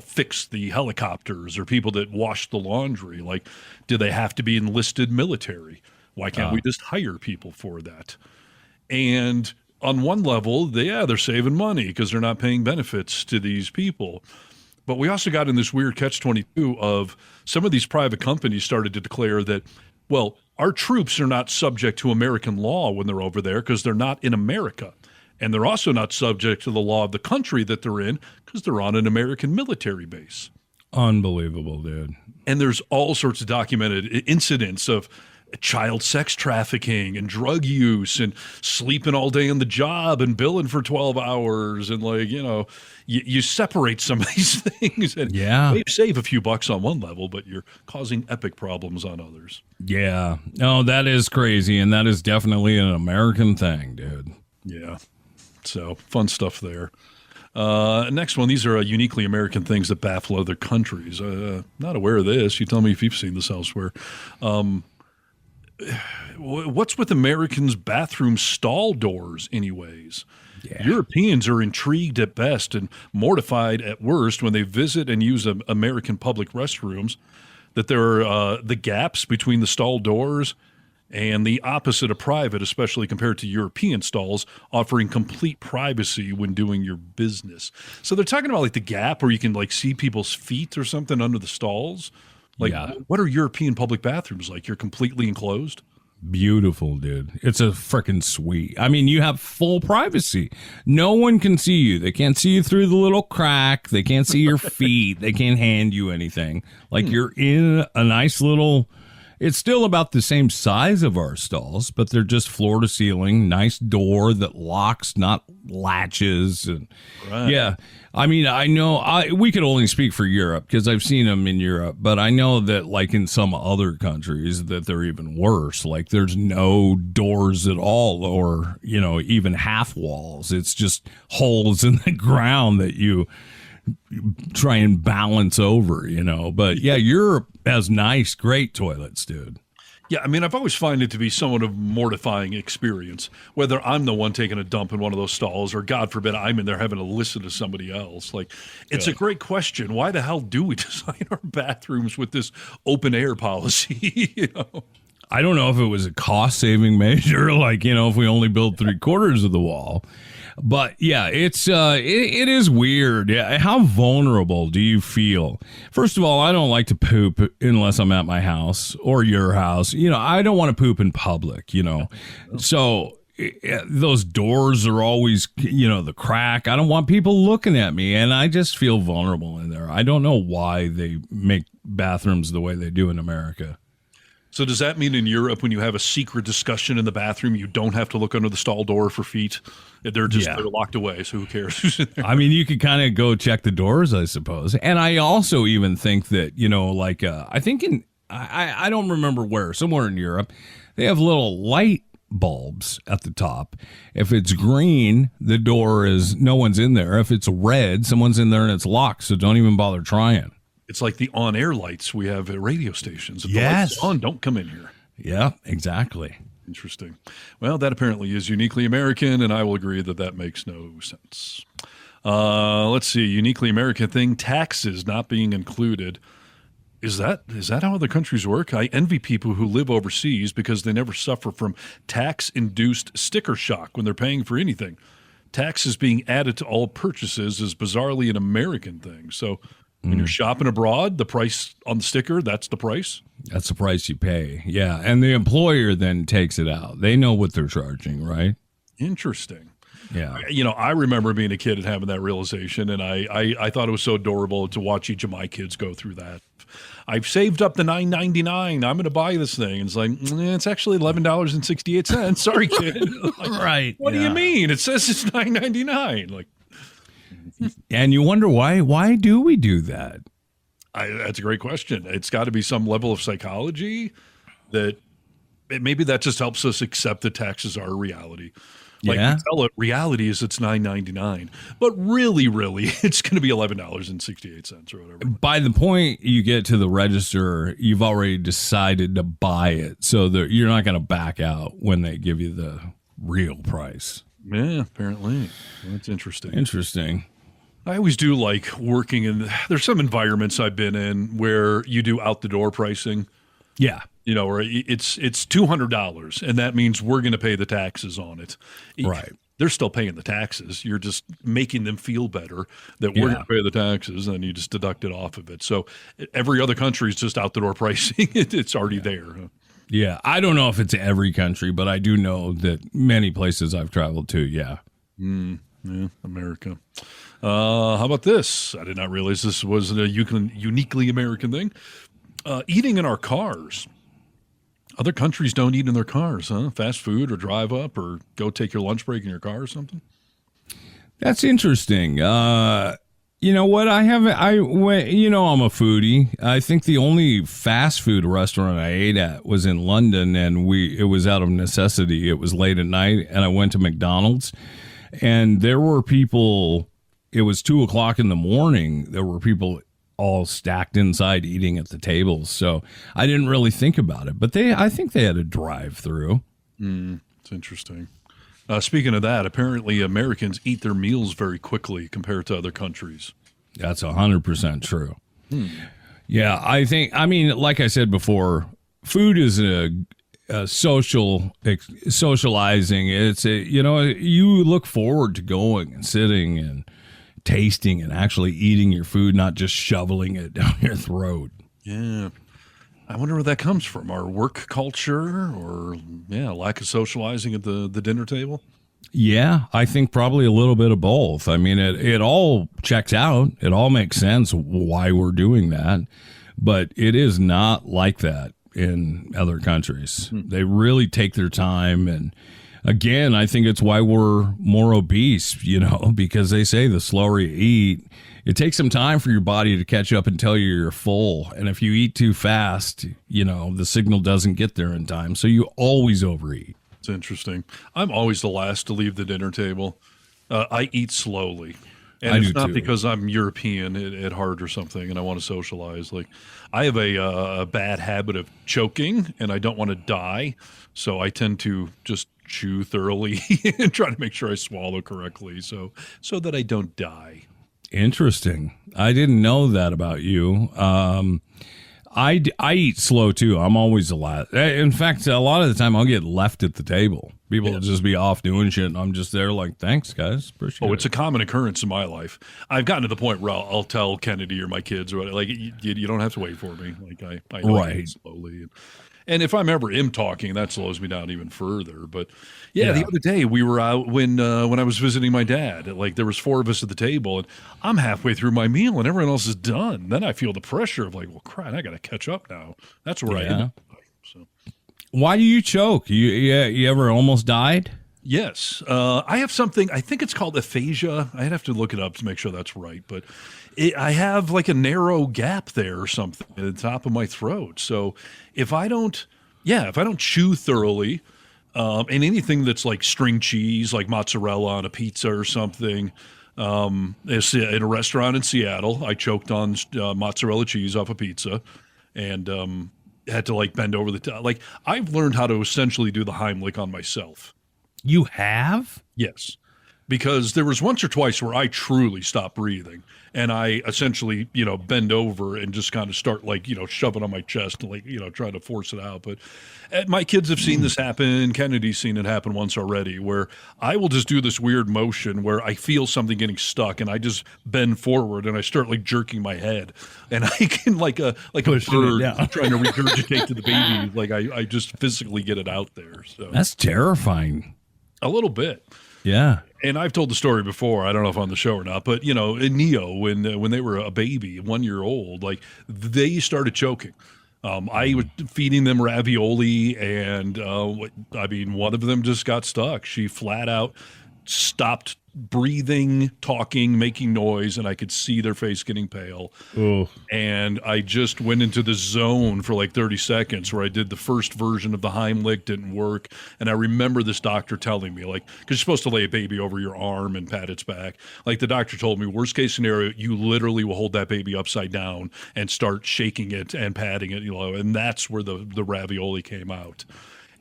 fix the helicopters or people that wash the laundry. Like, do they have to be enlisted military? Why can't we just hire people for that? And on one level, they're saving money because they're not paying benefits to these people. But we also got in this weird catch-22 of some of these private companies started to declare that, well, our troops are not subject to American law when they're over there because they're not in America. And they're also not subject to the law of the country that they're in because they're on an American military base. Unbelievable, dude. And there's all sorts of documented incidents of child sex trafficking and drug use and sleeping all day on the job and billing for 12 hours. And you separate some of these things and maybe save a few bucks on one level, but you're causing epic problems on others. Yeah. No, that is crazy. And that is definitely an American thing, dude. Yeah. So fun stuff there. Next one. These are uniquely American things that baffle other countries. Not aware of this. You tell me if you've seen this elsewhere. What's with Americans' bathroom stall doors anyways? Yeah. Europeans are intrigued at best and mortified at worst when they visit and use American public restrooms that there are the gaps between the stall doors and the opposite of private, especially compared to European stalls, offering complete privacy when doing your business. So they're talking about like the gap where you can like see people's feet or something under the stalls. Like, what are European public bathrooms like? You're completely enclosed? Beautiful, dude. It's a freaking suite. I mean, you have full privacy. No one can see you. They can't see you through the little crack. They can't see your feet. They can't hand you anything. Like you're in a nice little... It's still about the same size of our stalls, but they're just floor to ceiling, nice door that locks, not latches. And yeah, I mean, I know we could only speak for Europe because I've seen them in Europe, but I know that like in some other countries that they're even worse. Like there's no doors at all or, even half walls. It's just holes in the ground that you try and balance over, but yeah, Europe has nice, great toilets, dude. Yeah, I mean, I've always found it to be somewhat of a mortifying experience, whether I'm the one taking a dump in one of those stalls or, God forbid, I'm in there having to listen to somebody else. Like, it's a great question. Why the hell do we design our bathrooms with this open air policy? I don't know if it was a cost-saving measure, like, if we only build 3/4 of the wall. But yeah, it is weird. Yeah, how vulnerable do you feel? First of all, I don't like to poop unless I'm at my house or your house. I don't want to poop in public. So those doors are always, the crack. I don't want people looking at me, and I just feel vulnerable in there. I don't know why they make bathrooms the way they do in America. So does that mean in Europe, when you have a secret discussion in the bathroom, you don't have to look under the stall door for feet? They're they're locked away, so who cares who's in there? I mean, you could kind of go check the doors, I suppose. And I also even think that, I think I don't remember where, somewhere in Europe, they have little light bulbs at the top. If it's green, the door is, no one's in there. If it's red, someone's in there and it's locked, so don't even bother trying. It's like the on-air lights we have at radio stations. If the lights are on, don't come in here. Yeah, exactly. Interesting. Well, that apparently is uniquely American, and I will agree that makes no sense. Let's see. Uniquely American thing, taxes not being included. Is that how other countries work? I envy people who live overseas because they never suffer from tax-induced sticker shock when they're paying for anything. Taxes being added to all purchases is bizarrely an American thing. So when you're shopping abroad, the price on the sticker, that's the price? That's the price you pay, yeah. And the employer then takes it out. They know what they're charging, right? Interesting. Yeah. I remember being a kid and having that realization, and I thought it was so adorable to watch each of my kids go through that. I've saved up the $9.99. I'm going to buy this thing. And it's like, it's actually $11.68. Sorry, kid. Like, Right. What do you mean? It says it's $9.99. Like, and you wonder why? Why do we do that? that's a great question. It's got to be some level of psychology that maybe that just helps us accept that taxes are a reality. Like Yeah. we tell it, reality is it's $9.99, but really, it's going to be $11.68 or whatever. By the point you get to the register, you've already decided to buy it, so that you're not going to back out when they give you the real price. Yeah, apparently. That's interesting. Interesting. I always do like working in. There's some environments I've been in where you do out the door pricing. Yeah. Where it's $200, and that means we're going to pay the taxes on it. Right. They're still paying the taxes. You're just making them feel better that we're going to pay the taxes, and you just deduct it off of it. So every other country is just out the door pricing. It's already there. Yeah. I don't know if it's every country, but I do know that many places I've traveled to. Yeah. Yeah, America. How about this? I did not realize this was a uniquely American thing. Eating in our cars. Other countries don't eat in their cars, huh? Fast food or drive up or go take your lunch break in your car or something. That's interesting. You know what? I'm a foodie. I think the only fast food restaurant I ate at was in London, and it was out of necessity. It was late at night, and I went to McDonald's, and there were people. It was 2:00 in the morning. There were people all stacked inside eating at the tables. So I didn't really think about it, but I think they had a drive-through. It's interesting. Speaking of that, apparently Americans eat their meals very quickly compared to other countries. That's 100% true. Yeah, like I said before, food is a socializing. It's you look forward to going and sitting and tasting and actually eating your food, not just shoveling it down your throat. Yeah. I wonder where that comes from. Our work culture or, lack of socializing at the dinner table? Yeah, I think probably a little bit of both. I mean, it all checks out. It all makes sense why we're doing that. But it is not like that in other countries. They really take their time, and again, I think it's why we're more obese, because they say the slower you eat, it takes some time for your body to catch up and tell you you're full. And if you eat too fast, the signal doesn't get there in time. So you always overeat. It's interesting. I'm always the last to leave the dinner table. I eat slowly. And it's not because I'm European at heart or something and I want to socialize. Like, I have a bad habit of choking and I don't want to die. So I tend to just chew thoroughly and try to make sure I swallow correctly so that I don't die. Interesting. I didn't know that about you. I eat slow too. I'm always the last. In fact, a lot of the time I'll get left at the table. People will just be off doing shit, and I'm just there like, thanks, guys. Appreciate it. It's a common occurrence in my life. I've gotten to the point where I'll tell Kennedy or my kids, or whatever, like, you don't have to wait for me. Like, I know I eat slowly. And if I'm ever talking, that slows me down even further. But the other day we were out when I was visiting my dad. Like, there was 4 of us at the table, and I'm halfway through my meal, and everyone else is done. Then I feel the pressure of like, well, crap, I got to catch up now. That's where I am. So, why do you choke? You ever almost died? Yes, I have something. I think it's called aphasia. I'd have to look it up to make sure that's right, but I have like a narrow gap there or something at the top of my throat. So if I don't chew thoroughly, and anything that's like string cheese, like mozzarella on a pizza or something, in a restaurant in Seattle, I choked on mozzarella cheese off a pizza, and had to like bend over the top. Like, I've learned how to essentially do the Heimlich on myself. You have? Yes. Because there was once or twice where I truly stopped breathing and I essentially, bend over and just kind of start like, shove it on my chest and like, try to force it out. But my kids have seen this happen. Kennedy's seen it happen once already, where I will just do this weird motion where I feel something getting stuck and I just bend forward and I start like jerking my head and I can like a bird trying to regurgitate to the baby. Like I just physically get it out there. So that's terrifying. A little bit. Yeah. And I've told the story before. I don't know if on the show or not, but in Neo, when they were a baby, 1 year old, like they started choking. I was feeding them ravioli, and one of them just got stuck. She flat out stopped breathing, talking, making noise, and I could see their face getting pale. Ooh. And I just went into the zone for like 30 seconds where I did the first version of the Heimlich, didn't work. And I remember this doctor telling me, like, because you're supposed to lay a baby over your arm and pat its back. Like the doctor told me, worst case scenario, you literally will hold that baby upside down and start shaking it and patting it, and that's where the ravioli came out.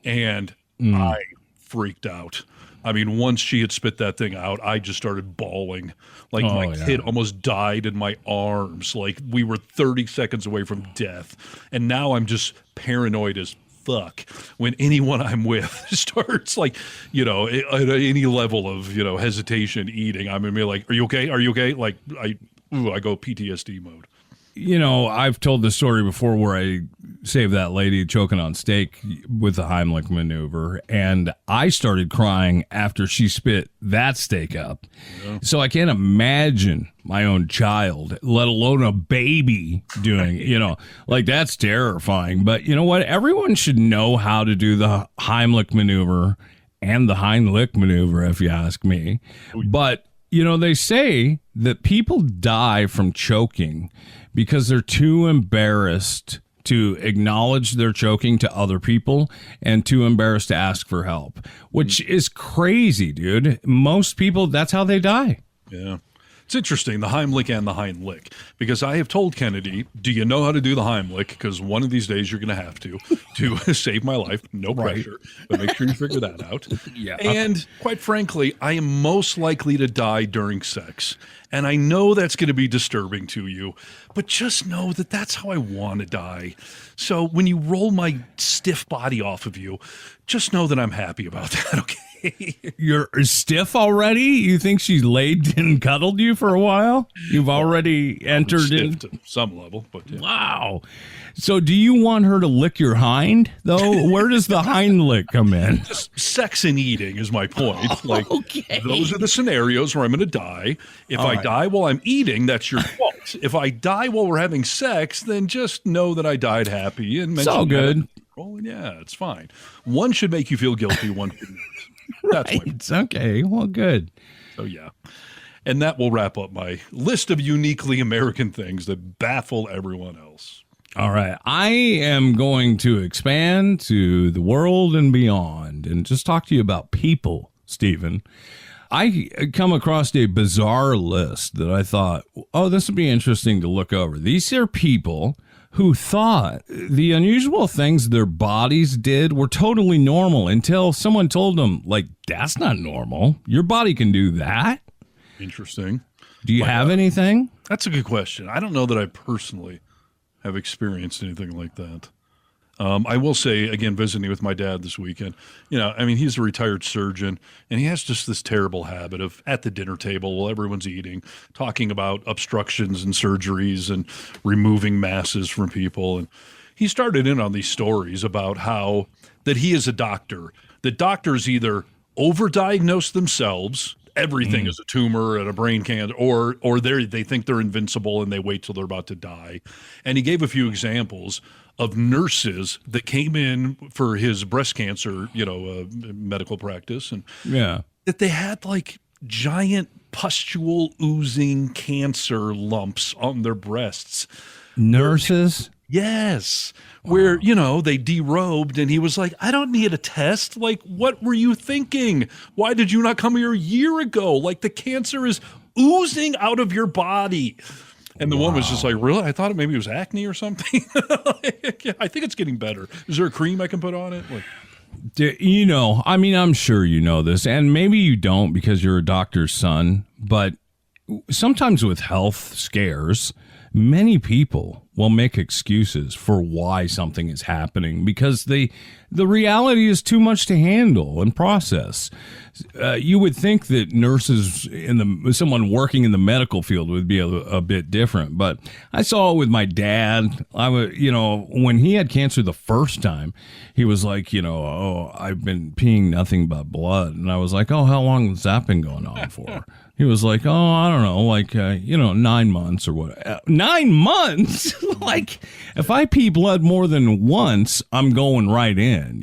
And I freaked out. I mean, once she had spit that thing out, I just started bawling. Like my kid almost died in my arms. Like we were 30 seconds away from death. And now I'm just paranoid as fuck when anyone I'm with starts like, at any level of, hesitation eating. I'm going to be like, are you okay? Are you okay? Like I go PTSD mode. I've told the story before where I saved that lady choking on steak with the Heimlich maneuver, and I started crying after she spit that steak up. Yeah. So I can't imagine my own child, let alone a baby, doing, like that's terrifying. But you know what? Everyone should know how to do the Heimlich maneuver and the Heimlich maneuver, if you ask me. But they say that people die from choking because they're too embarrassed to acknowledge they're choking to other people and too embarrassed to ask for help, which is crazy, dude. Most people, that's how they die. Yeah. It's interesting, the Heimlich and the Heimlich, because I have told Kennedy, do you know how to do the Heimlich? Because one of these days you're going to have to save my life. No pressure, but make sure you figure that out. Yeah. And quite frankly, I am most likely to die during sex. And I know that's going to be disturbing to you, but just know that that's how I want to die. So when you roll my stiff body off of you, just know that I'm happy about that, okay? You're stiff already? You think she laid and cuddled you for a while? You've already entered in to some level, but yeah. Wow. So do you want her to lick your hind, though? Where does the hind lick come in? Just sex and eating is my point. Like, okay. Those are the scenarios where I'm going to die. If I die while I'm eating, that's your fault. If I die while we're having sex, then just know that I died happy. And it's all good. Yeah, it's fine. One should make you feel guilty, one should not. That's right. It's okay. Well, good. So, yeah. And that will wrap up my list of uniquely American things that baffle everyone else. All right. I am going to expand to the world and beyond and just talk to you about people, Stephen. I come across a bizarre list that I thought, this would be interesting to look over. These are people who thought the unusual things their bodies did were totally normal until someone told them, like, that's not normal. Your body can do that. Interesting. Do you have anything? That's a good question. I don't know that I personally have experienced anything like that. I will say, again, visiting with my dad this weekend, he's a retired surgeon, and he has just this terrible habit of at the dinner table while everyone's eating, talking about obstructions and surgeries and removing masses from people. And he started in on these stories about how that he is a doctor, that doctors either overdiagnose themselves, everything is a tumor and a brain cancer, or they think they're invincible and they wait till they're about to die. And he gave a few examples of nurses that came in for his breast cancer, medical practice, and that they had like giant pustule oozing cancer lumps on their breasts. Nurses? Yes. Wow. Where, they derobed and he was like, I don't need a test. Like, what were you thinking? Why did you not come here a year ago? Like, the cancer is oozing out of your body. And the one was just like, really? I thought maybe it was acne or something. I think it's getting better. Is there a cream I can put on it? I'm sure you know this, and maybe you don't because you're a doctor's son, but sometimes with health scares, many people will make excuses for why something is happening because the reality is too much to handle and process. You would think that nurses someone working in the medical field would be a bit different, but I saw it with my dad. When he had cancer the first time, he was like, oh, I've been peeing nothing but blood, and I was like, oh, how long has that been going on for? He was like, oh, I don't know, 9 months or what. 9 months? Like, if I pee blood more than once, I'm going right in,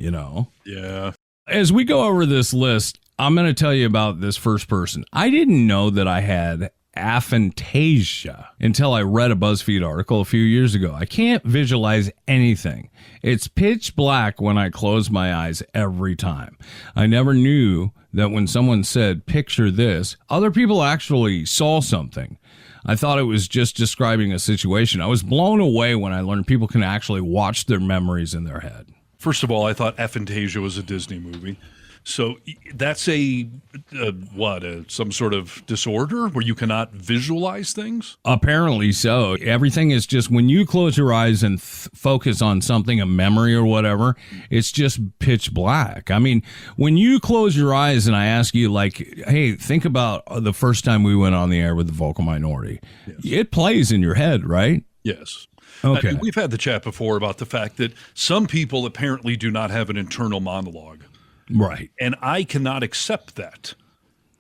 Yeah. As we go over this list, I'm going to tell you about this first person. I didn't know that I had aphantasia until I read a BuzzFeed article a few years ago. I can't visualize anything. It's pitch black when I close my eyes every time. I never knew that when someone said, picture this, other people actually saw something. I thought it was just describing a situation. I was blown away when I learned people can actually watch their memories in their head. First of all, I thought aphantasia was a Disney movie. So that's some sort of disorder where you cannot visualize things? Apparently so. Everything is just, when you close your eyes and focus on something, a memory or whatever, it's just pitch black. I mean, when you close your eyes and I ask you, like, hey, think about the first time we went on the air with the Vocal Minority. Yes. It plays in your head, right? Yes. Okay. We've had the chat before about the fact that some people apparently do not have an internal monologue. Right. And I cannot accept that.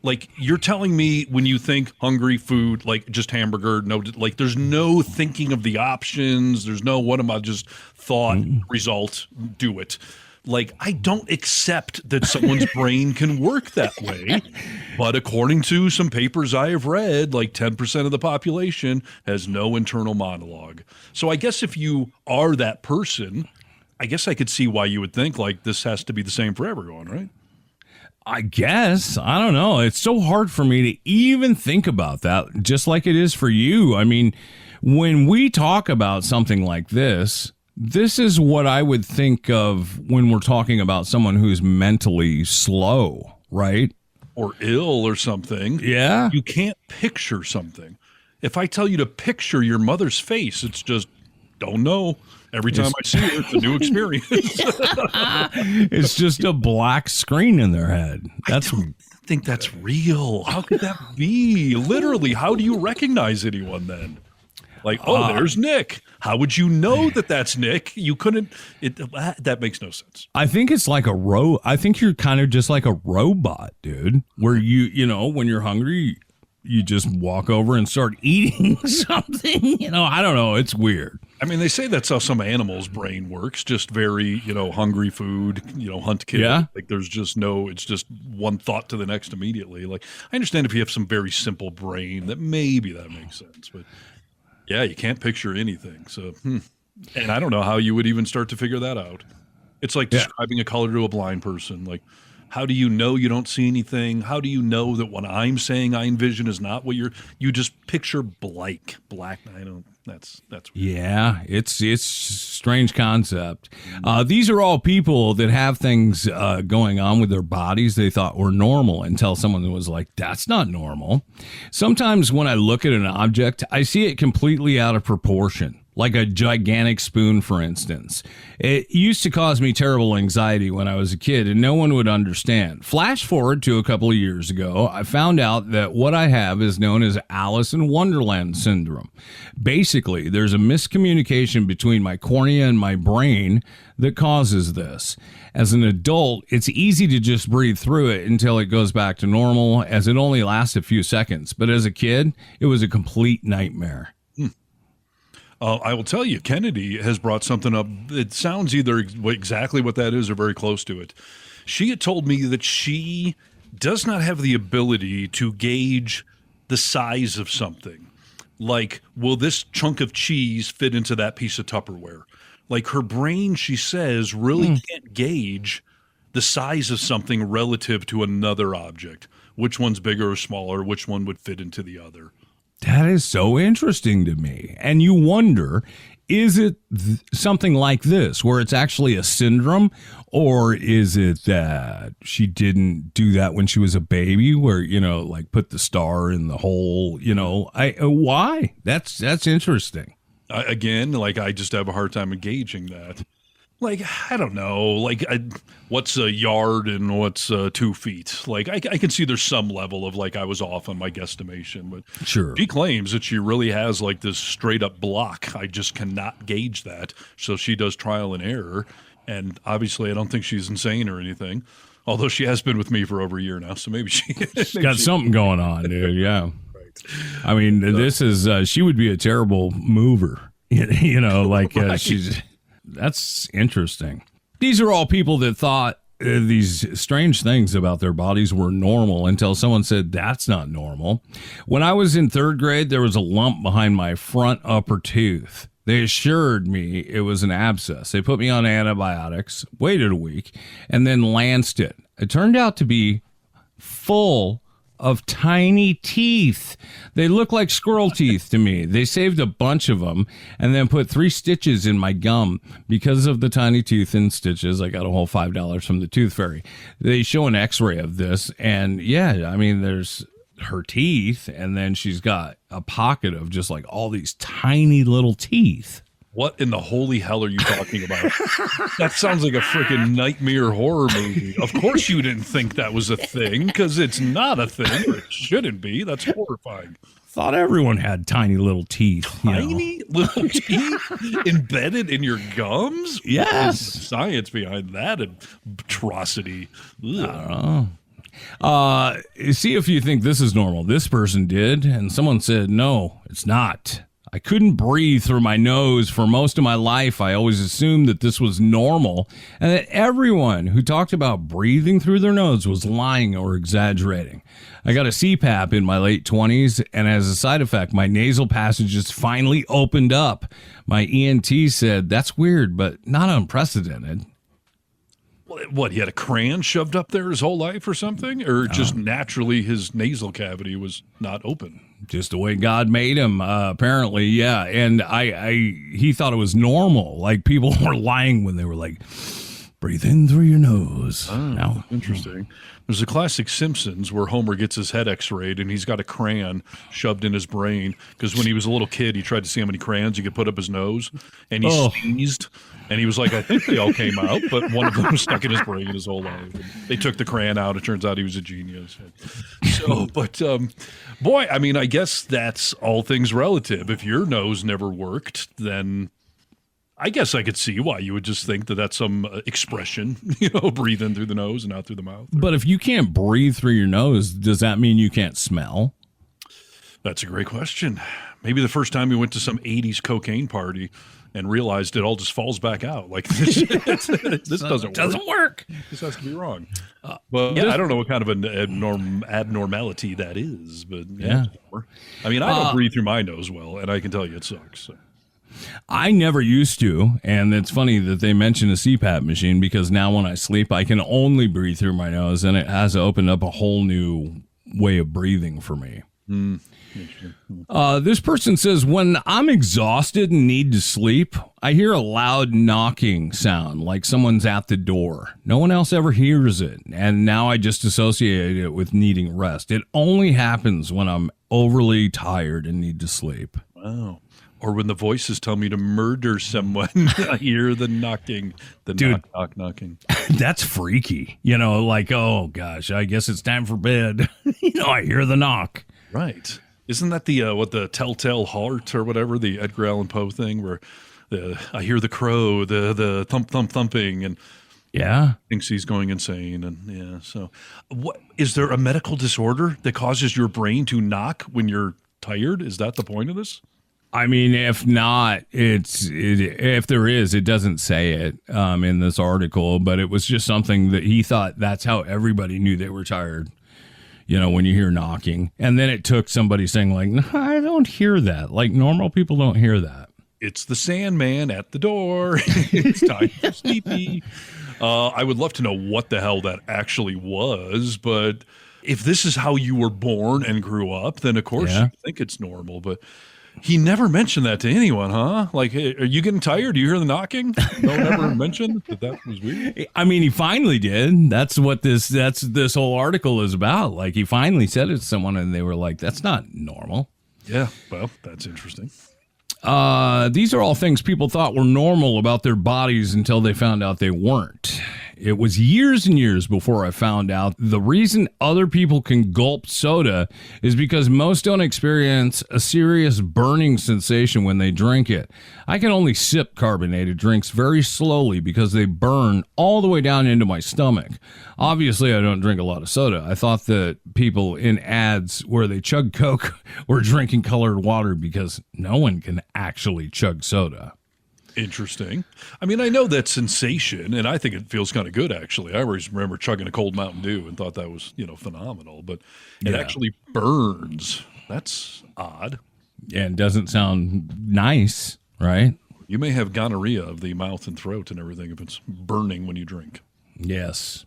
Like, you're telling me when you think hungry food, like just hamburger, there's no thinking of the options. There's no, what am I just thought, result, do it. Like, I don't accept that someone's brain can work that way. But according to some papers I have read, like 10% of the population has no internal monologue. So I guess if you are that person, I guess I could see why you would think like this has to be the same for everyone, right? I guess. I don't know. It's so hard for me to even think about that, just like it is for you. I mean, when we talk about something like this is what I would think of when we're talking about someone who's mentally slow, right? Or ill or something. Yeah. You can't picture something. If I tell you to picture your mother's face, it's just, don't know. Every time I see her, it's a new experience. It's just a black screen in their head. I think that's real. How could that be? Literally, how do you recognize anyone then? Like, there's Nick. How would you know that that's Nick? You couldn't. That makes no sense. I think it's like I think you're kind of just like a robot, dude. Where when you're hungry, you just walk over and start eating something. I don't know. It's weird. I mean, they say that's how some animals' brain works. Just very, hungry food, hunt kill. Yeah. Like there's just it's just one thought to the next immediately. Like I understand if you have some very simple brain that maybe that makes sense. But yeah, you can't picture anything. So, and I don't know how you would even start to figure that out. It's like describing a color to a blind person. Like, how do you know you don't see anything? How do you know that what I'm saying I envision is not what you just picture black. I don't. That's weird. Yeah, it's a strange concept. These are all people that have things going on with their bodies they thought were normal until someone was like, that's not normal. Sometimes when I look at an object, I see it completely out of proportion. Like a gigantic spoon, for instance. It used to cause me terrible anxiety when I was a kid, and no one would understand. Flash forward to a couple of years ago, I found out that what I have is known as Alice in Wonderland syndrome. Basically, there's a miscommunication between my cornea and my brain that causes this. As an adult, it's easy to just breathe through it until it goes back to normal, as it only lasts a few seconds. But as a kid, it was a complete nightmare. I will tell you, Kennedy has brought something up. It sounds either exactly what that is or very close to it. She had told me that she does not have the ability to gauge the size of something. Like, will this chunk of cheese fit into that piece of Tupperware? Like, her brain, she says, really can't gauge the size of something relative to another object. Which one's bigger or smaller? Which one would fit into the other? That is so interesting to me. And you wonder is it something like this where it's actually a syndrome, or is it that she didn't do that when she was a baby, where, you know, like put the star in the hole, you know, why? That's interesting. Again, like, I just have a hard time engaging that. Like, I don't know, like, what's a yard and what's 2 feet? Like, I can see there's some level of, like, I was off on my guesstimation, but Sure. she claims that she really has, like, this straight up block. I just cannot gauge that. So she does trial and error. And obviously, I don't think she's insane or anything, although she has been with me for over a year now. So maybe she's got something going on, dude. Yeah. I mean, this is, she would be a terrible mover, you know, like she's. That's interesting. These are all people that thought these strange things about their bodies were normal until someone said that's not normal. When I was in 3rd grade, there was a lump behind my front upper tooth. They assured me it was an abscess. They put me on antibiotics, waited a week, and then lanced it. It turned out to be full of tiny teeth. They look like squirrel teeth to me. They saved a bunch of them and then put 3 stitches in my gum because of the tiny teeth and stitches. I got a whole $5 from the tooth fairy. They show an x-ray of this, and yeah, I mean, there's her teeth, and then she's got a pocket of just like all these tiny little teeth. What in the holy hell are you talking about? That sounds like a freaking nightmare horror movie. Of course you didn't think that was a thing, because it's not a thing. It shouldn't be. That's horrifying. Thought everyone had tiny little teeth. Tiny little teeth embedded in your gums? Yes. What's the science behind that atrocity? Ugh. I don't know. See if you think this is normal. This person did, and someone said, no, it's not. I couldn't breathe through my nose for most of my life. I always assumed that this was normal and that everyone who talked about breathing through their nose was lying or exaggerating. I got a CPAP in my late 20s, and as a side effect, my nasal passages finally opened up. My ENT said, that's weird, but not unprecedented. What, he had a crayon shoved up there his whole life or something? Or just naturally his nasal cavity was not open? Just the way God made him, apparently, yeah. And he thought it was normal. Like, people were lying when they were like, breathe in through your nose. Oh, now, interesting. There's a classic Simpsons where Homer gets his head x-rayed and he's got a crayon shoved in his brain because when he was a little kid, he tried to see how many crayons he could put up his nose, and he sneezed, and he was like, I think they all came out, but one of them was stuck in his brain his whole life. And they took the crayon out. It turns out he was a genius. So, but boy, I mean, I guess that's all things relative. If your nose never worked, then I guess I could see why you would just think that that's some expression, you know, breathe in through the nose and out through the mouth. But if you can't breathe through your nose, does that mean you can't smell? That's a great question. Maybe the first time you went to some 80s cocaine party and realized it all just falls back out. Like, this doesn't work. This has to be wrong. Well, I don't know what kind of an abnormality that is, but yeah. I mean, I don't breathe through my nose well, and I can tell you it sucks. So. I never used to, and it's funny that they mention a CPAP machine because now when I sleep, I can only breathe through my nose, and it has opened up a whole new way of breathing for me. This person says, when I'm exhausted and need to sleep, I hear a loud knocking sound like someone's at the door. No one else ever hears it, and now I just associate it with needing rest. It only happens when I'm overly tired and need to sleep. Wow. Or when the voices tell me to murder someone, I hear the knocking, knocking. That's freaky. You know, like, oh, gosh, I guess it's time for bed. You know, I hear the knock. Right. Isn't that the Telltale Heart or whatever, the Edgar Allan Poe thing where I hear the crow, the thumping, and thinks he's going insane. And yeah, so what is there a medical disorder that causes your brain to knock when you're tired? Is that the point of this? I mean, if not, if there is, it doesn't say it in this article, but it was just something that he thought that's how everybody knew they were tired. You know, when you hear knocking. And then it took somebody saying like, no, I don't hear that. Like normal people don't hear that. It's the Sandman at the door. It's time for sleepy. I would love to know what the hell that actually was, but if this is how you were born and grew up, then of course you think it's normal. But He never mentioned that to anyone, huh? Like, hey, are you getting tired? Do you hear the knocking? No one ever mentioned that was weird. I mean, he finally did. That's what this whole article is about. Like, he finally said it to someone, and they were like, "That's not normal." Yeah, well, that's interesting. These are all things people thought were normal about their bodies until they found out they weren't. It was years and years before I found out the reason other people can gulp soda is because most don't experience a serious burning sensation when they drink it. I can only sip carbonated drinks very slowly because they burn all the way down into my stomach. Obviously, I don't drink a lot of soda. I thought that people in ads where they chug Coke were drinking colored water because no one can actually chug soda. Interesting. I mean, I know that sensation, and I think it feels kind of good, actually. I always remember chugging a cold Mountain Dew and thought that was, phenomenal, but it actually burns. That's odd. Yeah, it doesn't sound nice, right? You may have gonorrhea of the mouth and throat and everything if it's burning when you drink. Yes.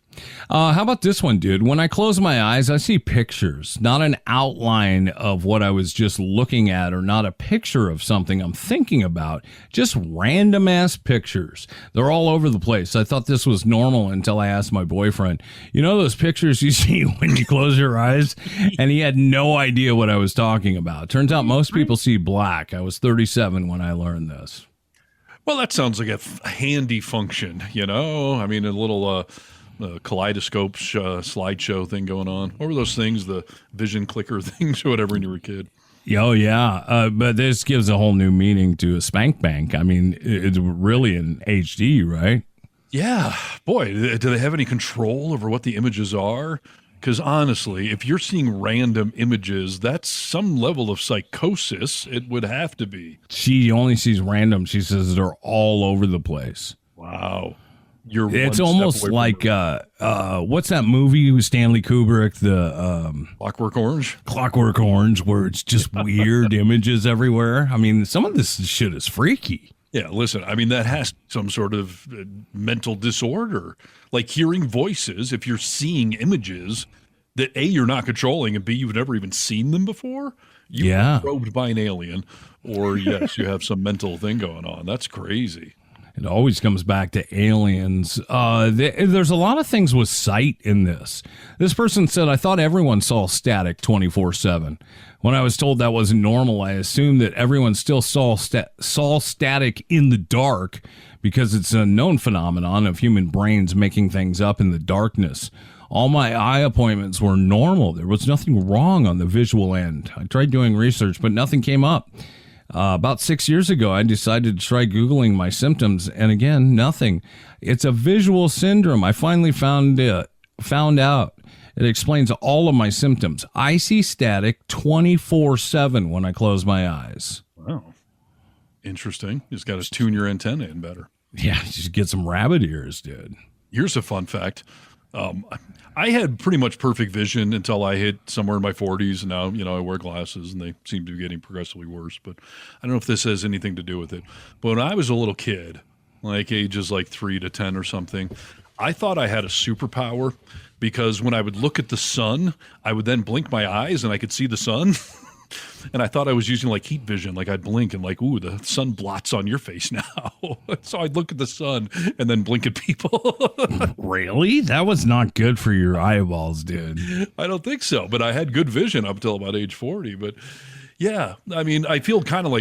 How about this one, dude? When I close my eyes, I see pictures, not an outline of what I was just looking at or not a picture of something I'm thinking about, just random ass pictures. They're all over the place. I thought this was normal until I asked my boyfriend, you know those pictures you see when you close your eyes? And he had no idea what I was talking about. Turns out most people see black. I was 37 when I learned this. Well, that sounds like a handy function, I mean, a little kaleidoscope slideshow thing going on. What were those things, the vision clicker things or whatever when you were a kid? Oh, yeah. But this gives a whole new meaning to a spank bank. I mean, it's really in HD, right? Yeah. Boy, do they have any control over what the images are? Because honestly, if you're seeing random images, that's some level of psychosis. It would have to be. She only sees random. She says they're all over the place. Wow. It's almost like, what's that movie with Stanley Kubrick, the Clockwork Orange? Clockwork Orange, where it's just weird images everywhere. I mean, some of this shit is freaky. Yeah, listen, I mean, that has some sort of mental disorder. Like hearing voices, if you're seeing images that A, you're not controlling, and B, you've never even seen them before, you're probed by an alien, or yes, you have some mental thing going on. That's crazy. It always comes back to aliens. There's a lot of things with sight in this. This person said, I thought everyone saw static 24/7. When I was told that wasn't normal, I assumed that everyone still saw static in the dark because it's a known phenomenon of human brains making things up in the darkness. All my eye appointments were normal. There was nothing wrong on the visual end. I tried doing research, but nothing came up. About 6 years ago, I decided to try Googling my symptoms, and again, nothing. It's a visual syndrome. I finally found out. It explains all of my symptoms. I see static 24/7 when I close my eyes. Wow. Interesting. You just got to tune your antenna in better. Yeah, just get some rabbit ears, dude. Here's a fun fact. I had pretty much perfect vision until I hit somewhere in my 40s. And now, I wear glasses and they seem to be getting progressively worse. But I don't know if this has anything to do with it. But when I was a little kid, like ages like 3 to 10 or something, I thought I had a superpower because when I would look at the sun, I would then blink my eyes and I could see the sun. And I thought I was using like heat vision, like I'd blink and like, ooh, the sun blots on your face now. So I'd look at the sun and then blink at people. Really? That was not good for your eyeballs, dude. I don't think so, but I had good vision up until about age 40. But yeah, I mean, I feel kind of like